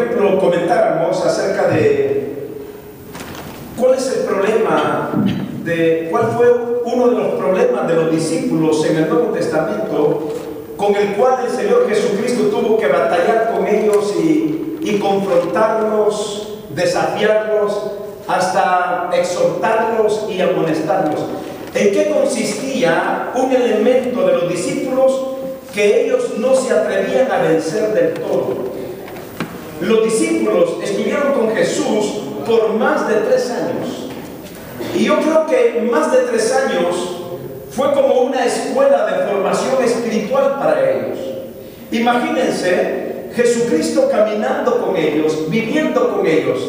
ejemplo, comentáramos acerca de cuál es el problema, cuál fue uno de los problemas de los discípulos en el Nuevo Testamento con el cual el Señor Jesucristo tuvo que batallar con ellos y confrontarlos, desafiarlos, hasta exhortarlos y amonestarlos. ¿En qué consistía un elemento de los discípulos que ellos no se atrevían a vencer del todo? Los discípulos estuvieron con Jesús por más de 3 años. Y yo creo que más de 3 años fue como una escuela de formación espiritual para ellos. Imagínense Jesucristo caminando con ellos, viviendo con ellos,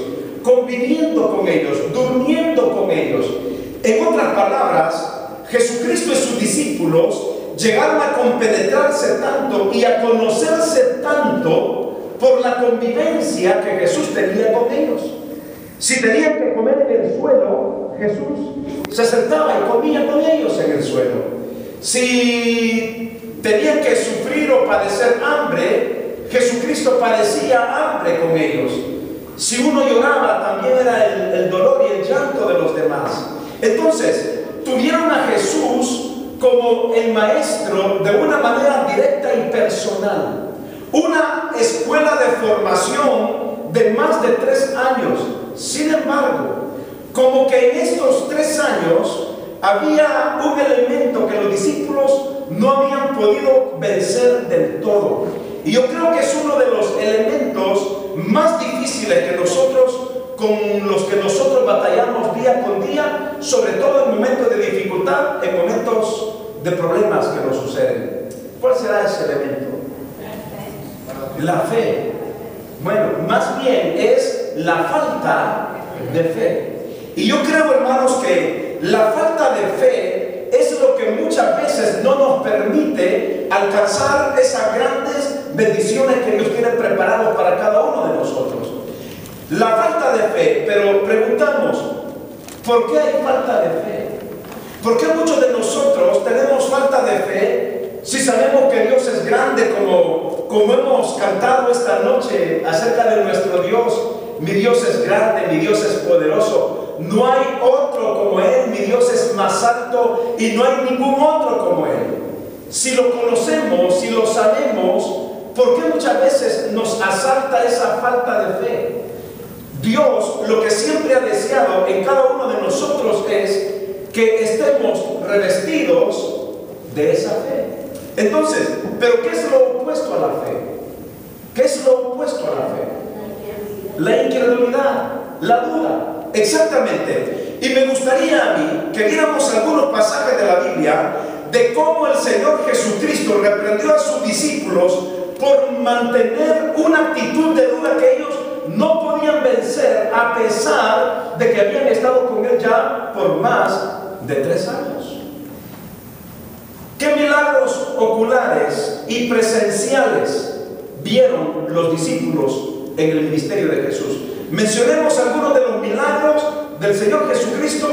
conviviendo con ellos, durmiendo con ellos. En otras palabras, Jesucristo y sus discípulos llegaron a compenetrarse tanto y a conocerse tanto por la convivencia que Jesús tenía con ellos. Si tenían que comer en el suelo, Jesús se sentaba y comía con ellos en el suelo. Si tenían que sufrir o padecer hambre, Jesucristo padecía hambre con ellos. Si uno lloraba, también era el dolor y el llanto de los demás. Entonces, tuvieron a Jesús como el maestro de una manera directa y personal. Una escuela de formación de más de 3 años. Sin embargo, como que en estos 3 años había un elemento que los discípulos no habían podido vencer del todo. Y yo creo que es uno de los elementos más difíciles que con los que nosotros batallamos día con día, sobre todo en momentos de dificultad, en momentos de problemas que nos suceden. ¿Cuál será ese elemento? La fe. Bueno, más bien es la falta de fe. Y yo creo, hermanos, que la falta de fe es lo que muchas veces no nos permite alcanzar esas grandes bendiciones que Dios tiene preparadas para cada uno de nosotros. La falta de fe, pero preguntamos, ¿por qué hay falta de fe? ¿Por qué muchos de nosotros tenemos falta de fe si sabemos que Dios es grande, como hemos cantado esta noche acerca de nuestro Dios? Mi Dios es grande, mi Dios es poderoso, no hay otro como Él, mi Dios es más alto y no hay ningún otro como Él. Si lo conocemos, si lo sabemos, ¿por qué muchas veces nos asalta esa falta de fe? Dios lo que siempre ha deseado en cada uno de nosotros es que estemos revestidos de esa fe. Entonces, ¿pero qué es lo opuesto a la fe? ¿Qué es lo opuesto a la fe? La incredulidad, la duda. Exactamente. Y me gustaría a mí que viéramos algunos pasajes de la Biblia de cómo el Señor Jesucristo reprendió a sus discípulos por mantener una actitud de duda que ellos no podían vencer, a pesar de que habían estado con Él ya por más de 3 años. ¿Qué milagros oculares y presenciales vieron los discípulos en el ministerio de Jesús? Mencionemos algunos de los milagros del Señor Jesucristo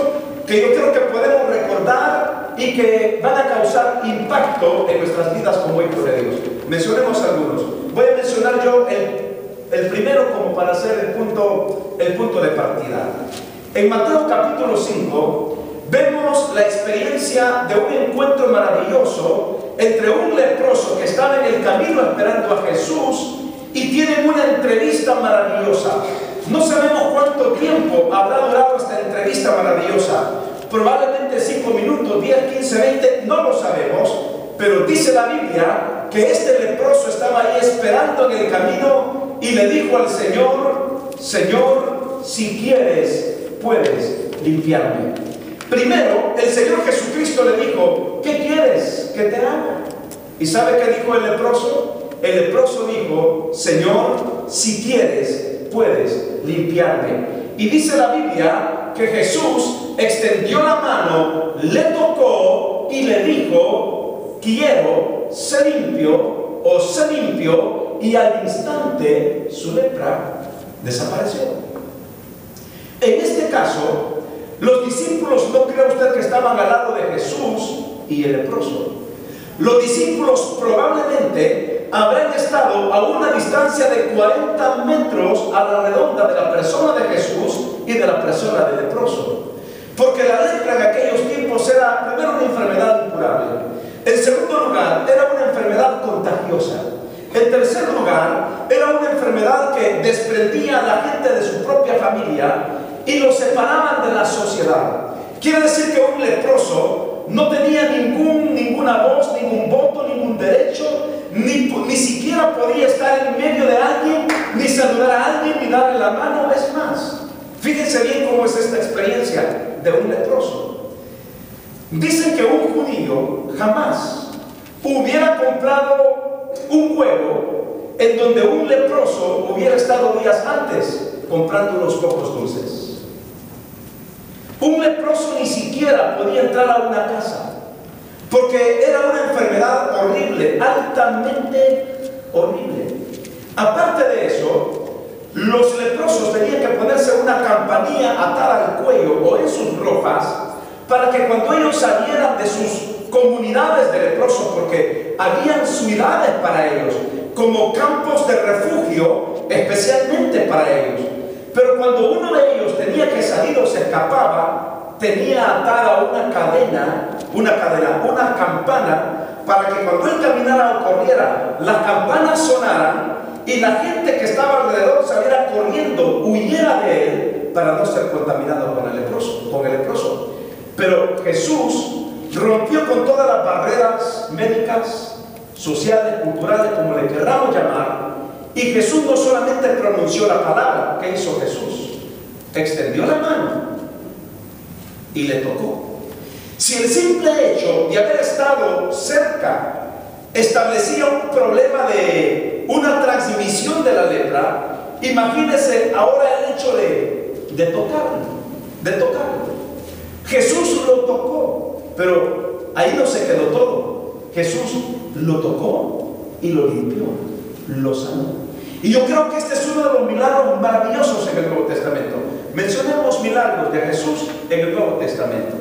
que yo creo que podemos recordar y que van a causar impacto en nuestras vidas como hijos de Dios. Mencionemos algunos. Voy a mencionar yo el primero como para hacer el punto de partida. En Mateo capítulo 5 vemos la experiencia de un encuentro maravilloso entre un leproso que estaba en el camino esperando a Jesús y tienen una entrevista maravillosa. No sabemos cuánto tiempo habrá durado esta entrevista maravillosa. Probablemente 5 minutos, 10, 15, 20, no lo sabemos. Pero dice la Biblia que este leproso estaba ahí esperando en el camino y le dijo al Señor: Señor, si quieres, puedes limpiarme. Primero, el Señor Jesucristo le dijo: ¿qué quieres que te haga? ¿Y sabe qué dijo el leproso? El leproso dijo: Señor, si quieres, puedes limpiarme. Y dice la Biblia que Jesús extendió la mano, le tocó y le dijo: quiero, sé limpio, o sé limpio, y al instante su lepra desapareció. En este caso, los discípulos, no crea usted que estaban al lado de Jesús y el leproso. Los discípulos probablemente habrán estado a una distancia de 40 metros a la redonda de la persona de Jesús y de la persona del leproso. Porque la lepra en aquellos tiempos era, primero, una enfermedad incurable. En segundo lugar, era una enfermedad contagiosa. En tercer lugar, era una enfermedad que desprendía a la gente de su propia familia y los separaban de la sociedad. Quiere decir que un leproso no tenía ninguna voz, ningún voto, ningún derecho, ni siquiera podía estar en medio de alguien, ni saludar a alguien, ni darle la mano. Es más, fíjense bien cómo es esta experiencia de un leproso. Dicen que un judío jamás hubiera comprado un huevo en donde un leproso hubiera estado días antes comprando unos pocos dulces. Un leproso ni siquiera podía entrar a una casa, porque era una enfermedad horrible, altamente horrible. Aparte de eso, los leprosos tenían que ponerse una campanilla atada al cuello o en sus ropas, para que cuando ellos salieran de sus comunidades de leprosos, porque habían ciudades para ellos, como campos de refugio especialmente para ellos. Pero cuando uno de ellos tenía que salir o se escapaba, tenía atada una campana, para que cuando él caminara o corriera, las campanas sonaran y la gente que estaba alrededor saliera corriendo, huyera de él, para no ser contaminado con el leproso. Pero Jesús rompió con todas las barreras médicas, sociales, culturales, como le queramos llamar. Y Jesús no solamente pronunció la palabra. ¿Qué hizo Jesús? Extendió la mano y le tocó. Si el simple hecho de haber estado cerca establecía un problema de una transmisión de la lepra, imagínese ahora el hecho de tocarlo. Jesús lo tocó, pero ahí no se quedó todo. Jesús lo tocó y lo limpió, lo sanó. Y yo creo que este es uno de los milagros maravillosos en el Nuevo Testamento. Mencionemos milagros de Jesús en el Nuevo Testamento.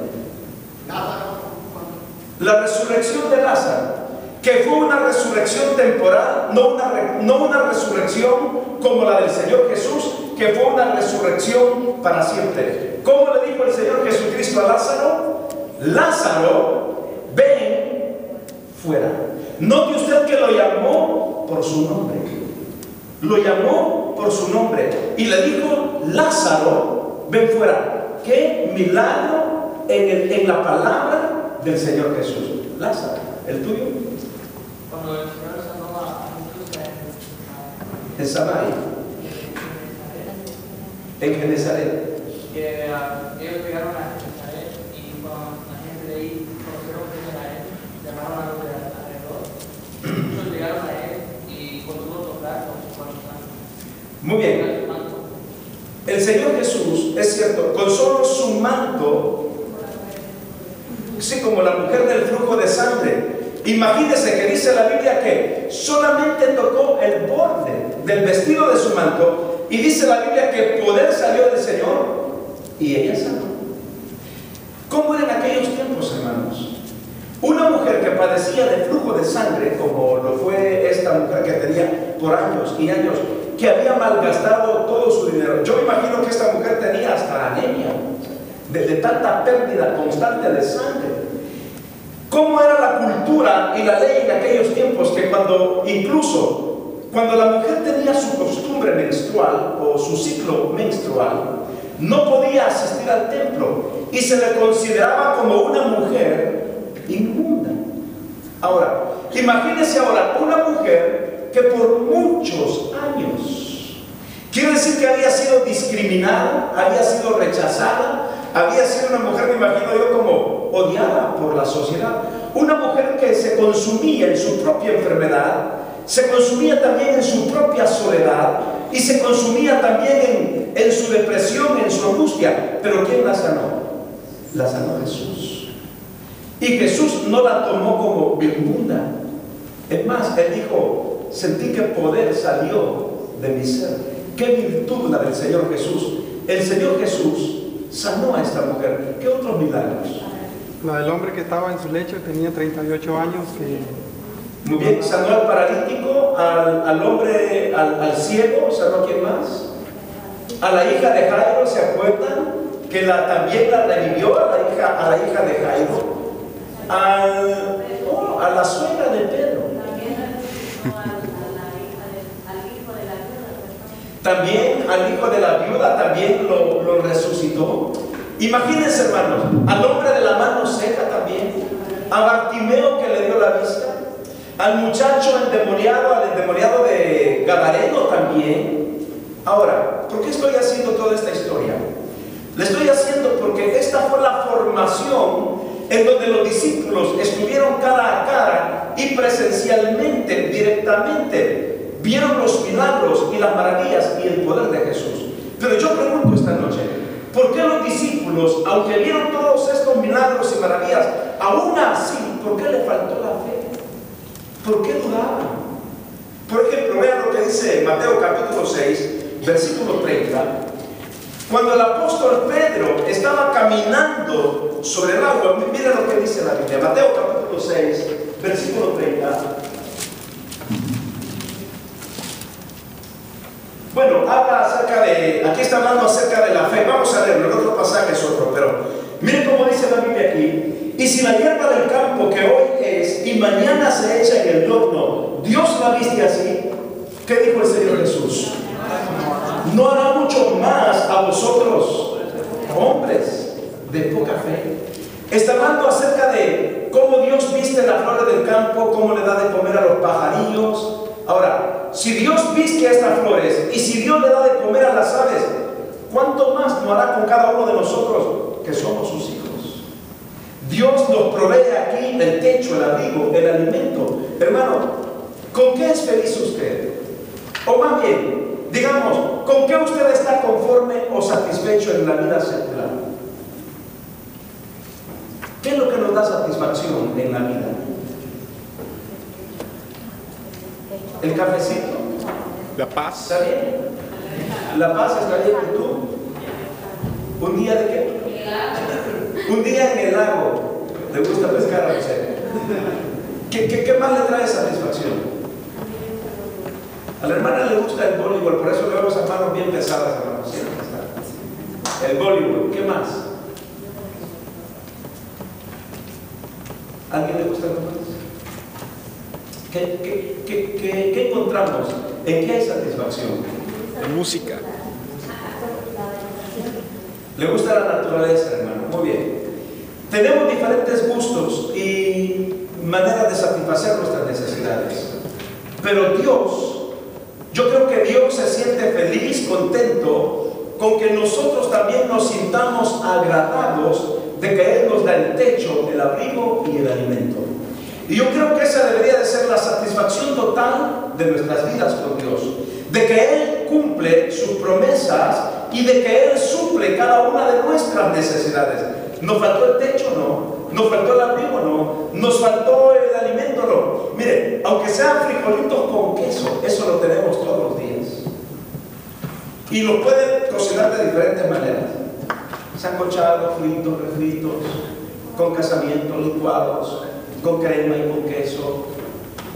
La resurrección de Lázaro, que fue una resurrección temporal, no una resurrección como la del Señor Jesús, que fue una resurrección para siempre. ¿Cómo le dijo el Señor Jesucristo a Lázaro? Lázaro, ven fuera. Note usted que lo llamó por su nombre. Lo llamó por su nombre y le dijo: Lázaro, ven fuera. ¡Qué milagro en la palabra del Señor Jesús! Lázaro, ¿el tuyo? Cuando el Señor sanó a Jesús En Samaria, en Genezaret. Ellos llegaron a Genezaret y cuando la gente de ahí conocieron que era él, llamaron a los de alrededor. Muchos llegaron a él y cuando tuvo tocar con su cuerpo santo. Muy bien. El Señor Jesús, es cierto, con solo su manto, sí, como la mujer del flujo de sangre. Imagínense que dice la Biblia que solamente tocó el borde del vestido de su manto, y dice la Biblia que poder salió del Señor y ella sanó. ¿Cómo era en aquellos tiempos, hermanos? Una mujer que padecía de flujo de sangre, como lo fue esta mujer que tenía por años y años, que había malgastado todo su dinero. Yo me imagino que esta mujer tenía hasta anemia, de tanta pérdida constante de sangre. ¿Cómo era la cultura y la ley en aquellos tiempos? Que incluso cuando la mujer tenía su costumbre menstrual o su ciclo menstrual, no podía asistir al templo y se le consideraba como una mujer inmunda. Ahora, imagínese ahora una mujer que por muchos años, quiere decir que había sido discriminada, había sido rechazada, había sido una mujer, me imagino yo, como odiada por la sociedad. Una mujer que se consumía en su propia enfermedad, se consumía también en su propia soledad y se consumía también en su depresión, en su angustia. Pero ¿quién la sanó? La sanó Jesús. Y Jesús no la tomó como inmunda. Es más, Él dijo: sentí que poder salió de mi ser. ¡Qué virtud la del Señor Jesús! El Señor Jesús sanó a esta mujer. ¿Qué otros milagros? La del hombre que estaba en su lecho, tenía 38 años, Muy bien, sanó al paralítico, al hombre, al ciego, sanó a quién más. A la hija de Jairo, ¿se acuerdan? Que también la revivió a la hija de Jairo. A la suegra de Pedro. También al hijo de la viuda también lo resucitó. Imagínense, hermanos, al hombre de la mano seca también, a Bartimeo que le dio la vista, al muchacho endemoniado, al endemoniado de Gadareno también. Ahora, ¿por qué estoy haciendo toda esta historia? La estoy haciendo porque esta fue la formación en donde los discípulos estuvieron cara a cara y presencialmente, directamente, vieron los milagros y las maravillas y el poder de Jesús. Pero yo pregunto esta noche, ¿por qué los discípulos, aunque vieron todos estos milagros y maravillas, aún así, ¿por qué le faltó la fe? ¿Por qué dudaban? Por ejemplo, vean lo que dice Mateo capítulo 6, versículo 30. Cuando el apóstol Pedro estaba caminando sobre el agua, miren lo que dice la Biblia. Mateo capítulo 6, versículo 30. Bueno, habla acerca de, aquí está hablando acerca de la fe. Vamos a leerlo, el otro pasaje es otro, pero miren cómo dice la Biblia aquí. Y si la hierba del campo que hoy es y mañana se echa en el horno, Dios la viste así, ¿qué dijo el Señor Jesús? No hará mucho más a vosotros, hombres de poca fe. Está hablando acerca de cómo Dios viste las flores del campo, cómo le da de comer a los pajarillos. Ahora, si Dios viste a estas flores y si Dios le da de comer a las aves, ¿cuánto más no hará con cada uno de nosotros que somos sus hijos? Dios nos provee aquí el techo, el abrigo, el alimento. Hermano, ¿con qué es feliz usted? O más bien, digamos, ¿con qué usted está conforme o satisfecho en la vida secular? ¿Qué es lo que nos da satisfacción en la vida? ¿El cafecito? La paz. ¿Está bien? ¿La paz está bien con tú? ¿Un día de qué? Un día en el lago. ¿Le gusta pescar a usted? ¿Qué más le trae satisfacción? A la hermana le gusta el voleibol, por eso le vemos a manos bien pesadas, hermanos. El voleibol, ¿qué más? ¿A alguien le gusta algo más? ¿Qué encontramos? ¿En qué hay satisfacción? Música. ¿Le gusta la naturaleza, hermano? Muy bien. Tenemos diferentes gustos y maneras de satisfacer nuestras necesidades. Pero Dios, yo creo que Dios se siente feliz, contento, con que nosotros también nos sintamos agradados de que Él nos da el techo, el abrigo y el alimento. Y yo creo que esa debería de ser la satisfacción total de nuestras vidas con Dios. De que Él cumple sus promesas y de que Él suple cada una de nuestras necesidades. ¿Nos faltó el techo? No. ¿Nos faltó el abrigo? No. ¿Nos faltó el alimento? No. Mire, aunque sean frijolitos con queso, eso lo tenemos todos los días. Y lo pueden cocinar de diferentes maneras. Sancochados, fritos, refritos, con casamientos, licuados, con crema y con queso.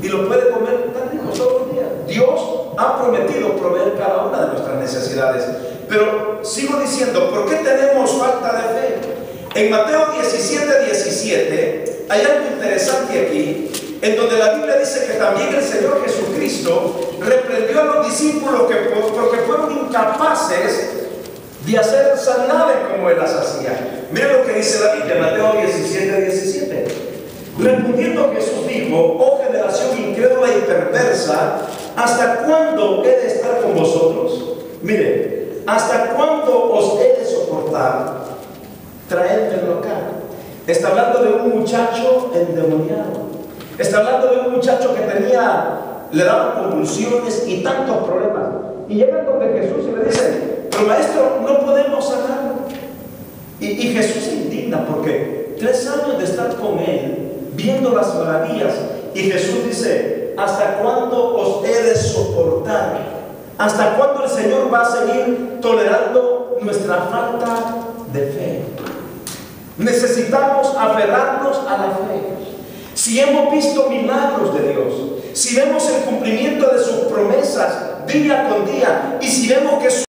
Y lo puede comer tan rico todos los días. Dios ha prometido proveer cada una de nuestras necesidades. Pero sigo diciendo, ¿por qué tenemos falta de fe? En Mateo 17:17 hay algo interesante aquí, en donde la Biblia dice que también el Señor Jesucristo reprendió a los discípulos porque fueron incapaces de hacer sanidades como Él las hacía. Miren lo que dice la Biblia, Mateo 17:17. Respondiendo Jesús dijo: oh generación incrédula y perversa, ¿hasta cuándo he de estar con vosotros? Mire, ¿hasta cuándo os he de soportar? Traédmelo acá. Está hablando de un muchacho endemoniado. Está hablando de un muchacho que le daban convulsiones y tantos problemas. Y llegan donde Jesús y le dicen: pero maestro, no podemos sanarlo. Y Jesús se indigna porque 3 años de estar con Él, viendo las maravillas, y Jesús dice: ¿hasta cuándo os he de soportar? ¿Hasta cuándo el Señor va a seguir tolerando nuestra falta de fe? Necesitamos aferrarnos a la fe. si hemos visto milagros de Dios, si vemos el cumplimiento de sus promesas día con día, y si vemos que